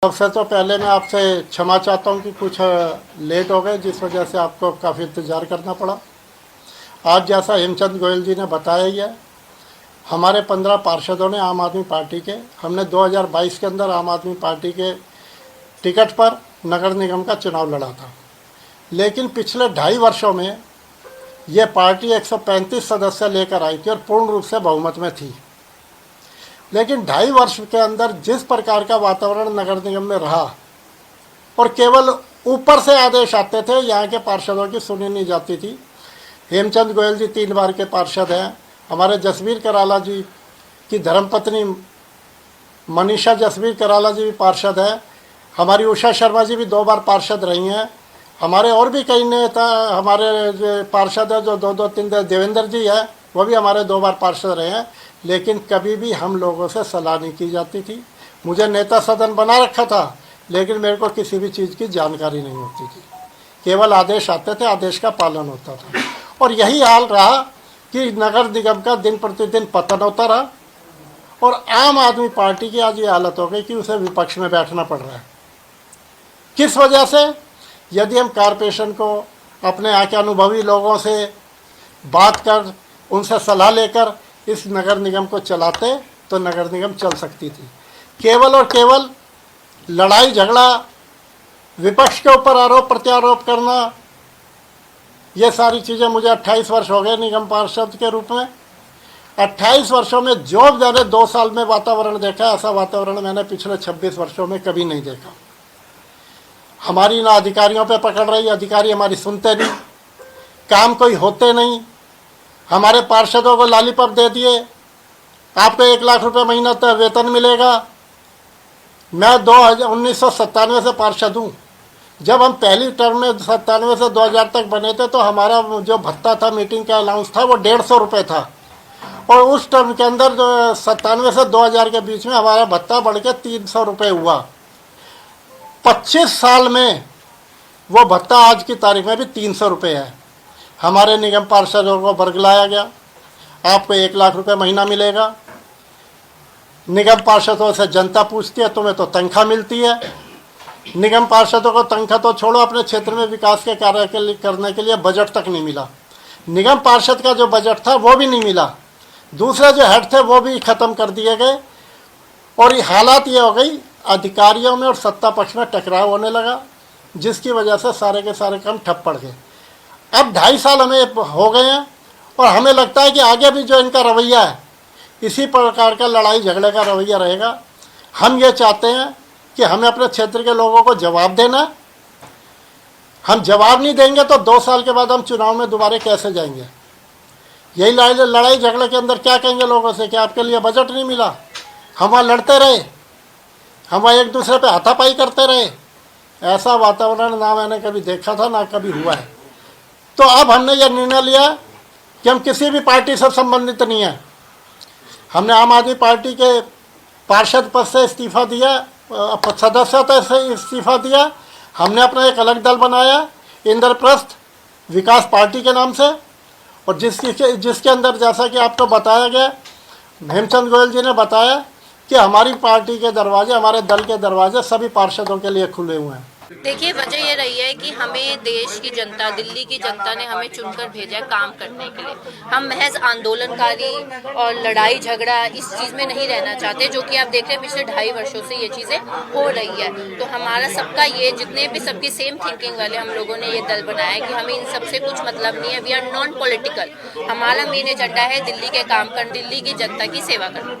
सबसे तो पहले मैं आपसे क्षमा चाहता हूं कि कुछ लेट हो गए, जिस वजह से आपको काफ़ी इंतज़ार करना पड़ा। आज जैसा हेमचंद गोयल जी ने बताया ही है, हमारे 15 पार्षदों ने आम आदमी पार्टी के, हमने 2022 के अंदर आम आदमी पार्टी के टिकट पर नगर निगम का चुनाव लड़ा था। लेकिन पिछले 2.5 वर्षों में ये पार्टी 135 सदस्य लेकर आई थी और पूर्ण रूप से बहुमत में थी। लेकिन 2.5 वर्ष के अंदर जिस प्रकार का वातावरण नगर निगम में रहा और केवल ऊपर से आदेश आते थे, यहाँ के पार्षदों की सुनी नहीं जाती थी। हेमचंद गोयल जी 3 बार के पार्षद हैं। हमारे जसबीर कराला जी की धर्मपत्नी मनीषा जसबीर कराला जी भी पार्षद है। हमारी उषा शर्मा जी भी 2 बार पार्षद रही हैं। हमारे और भी कई नेता हमारे पार्षद है जो 2-3 देवेंद्र जी है, वो भी हमारे 2 बार पार्षद रहे हैं। लेकिन कभी भी हम लोगों से सलाह नहीं की जाती थी। मुझे नेता सदन बना रखा था, लेकिन मेरे को किसी भी चीज़ की जानकारी नहीं होती थी। केवल आदेश आते थे, आदेश का पालन होता था। और यही हाल रहा कि नगर निगम का दिन प्रतिदिन पतन होता रहा और आम आदमी पार्टी की आज ये हालत हो गई कि उसे विपक्ष में बैठना पड़ रहा है। किस वजह से? यदि हम कॉरपोरेशन को अपने यहाँ के अनुभवी लोगों से बात कर, उनसे सलाह लेकर इस नगर निगम को चलाते तो नगर निगम चल सकती थी। केवल और केवल लड़ाई झगड़ा, विपक्ष के ऊपर आरोप प्रत्यारोप करना, ये सारी चीज़ें मुझे 28 वर्ष हो गए निगम पार्षद के रूप में। 28 वर्षों में जो मैंने 2 साल में वातावरण देखा, ऐसा वातावरण मैंने पिछले 26 वर्षों में कभी नहीं देखा। हमारी ना अधिकारियों पे पकड़ रही, अधिकारी हमारी सुनते नहीं, काम कोई होते नहीं। हमारे पार्षदों को लॉलीपॉप दे दिए, आपको 1 लाख रुपए महीना तक वेतन मिलेगा। मैं 1997 से पार्षद हूँ। जब हम पहली टर्म में 97 से 2000 तक बने थे तो हमारा जो भत्ता था, मीटिंग का अलाउंस था, वो 150 रुपये था। और उस टर्म के अंदर 97 से 2000 के बीच में हमारा भत्ता बढ़ के 300 रुपये हुआ। 25 साल में वो भत्ता आज की तारीख में भी 300 रुपये है। हमारे निगम पार्षदों को बरगलाया गया, आपको 1 लाख रुपए महीना मिलेगा। निगम पार्षदों से जनता पूछती है तुम्हें तो तनख्वाह मिलती है। निगम पार्षदों को तनख्वाह तो छोड़ो, अपने क्षेत्र में विकास के कार्य करने के लिए बजट तक नहीं मिला। निगम पार्षद का जो बजट था वो भी नहीं मिला। दूसरे जो हेड थे वो भी ख़त्म कर दिए गए। और ये हालात ये हो गई, अधिकारियों में और सत्ता पक्ष में टकराव होने लगा, जिसकी वजह से सारे के सारे काम ठप पड़ गए। अब 2.5 साल हमें हो गए हैं और हमें लगता है कि आगे भी जो इनका रवैया है, इसी प्रकार का लड़ाई झगड़े का रवैया रहेगा। हम ये चाहते हैं कि हमें अपने क्षेत्र के लोगों को जवाब देना है। हम जवाब नहीं देंगे तो 2 साल के बाद हम चुनाव में दोबारा कैसे जाएंगे? यही लड़ाई झगड़े के अंदर क्या कहेंगे लोगों से कि आपके लिए बजट नहीं मिला? हम वहाँ लड़ते रहे, हम वहाँ एक दूसरे पे हाथापाई करते रहे। ऐसा वातावरण ना मैंने कभी देखा था, ना कभी हुआ है। तो अब हमने यह निर्णय लिया कि हम किसी भी पार्टी से संबंधित नहीं है। हमने आम आदमी पार्टी के पार्षद पद से इस्तीफा दिया, सदस्यता से इस्तीफा दिया। हमने अपना एक अलग दल बनाया, इंद्रप्रस्थ विकास पार्टी के नाम से, और जिसके अंदर जैसा कि आपको बताया गया, हेमचंद गोयल जी ने बताया कि हमारी पार्टी के दरवाजे, हमारे दल के दरवाजे सभी पार्षदों के लिए खुले हुए हैं। देखिए, वजह ये रही है कि हमें देश की जनता, दिल्ली की जनता ने हमें चुनकर भेजा है काम करने के लिए। हम महज आंदोलनकारी और लड़ाई झगड़ा इस चीज़ में नहीं रहना चाहते, जो कि आप देख रहे हैं पिछले 2.5 वर्षों से ये चीज़ें हो रही है। तो हमारा सबका ये, जितने भी सबकी सेम थिंकिंग वाले हम लोगों ने ये दल बनाया है कि हमें इन सबसे कुछ मतलब नहीं है। We are non political. हमारा मेन एजेंडा है दिल्ली के काम करना, दिल्ली की जनता की सेवा करना।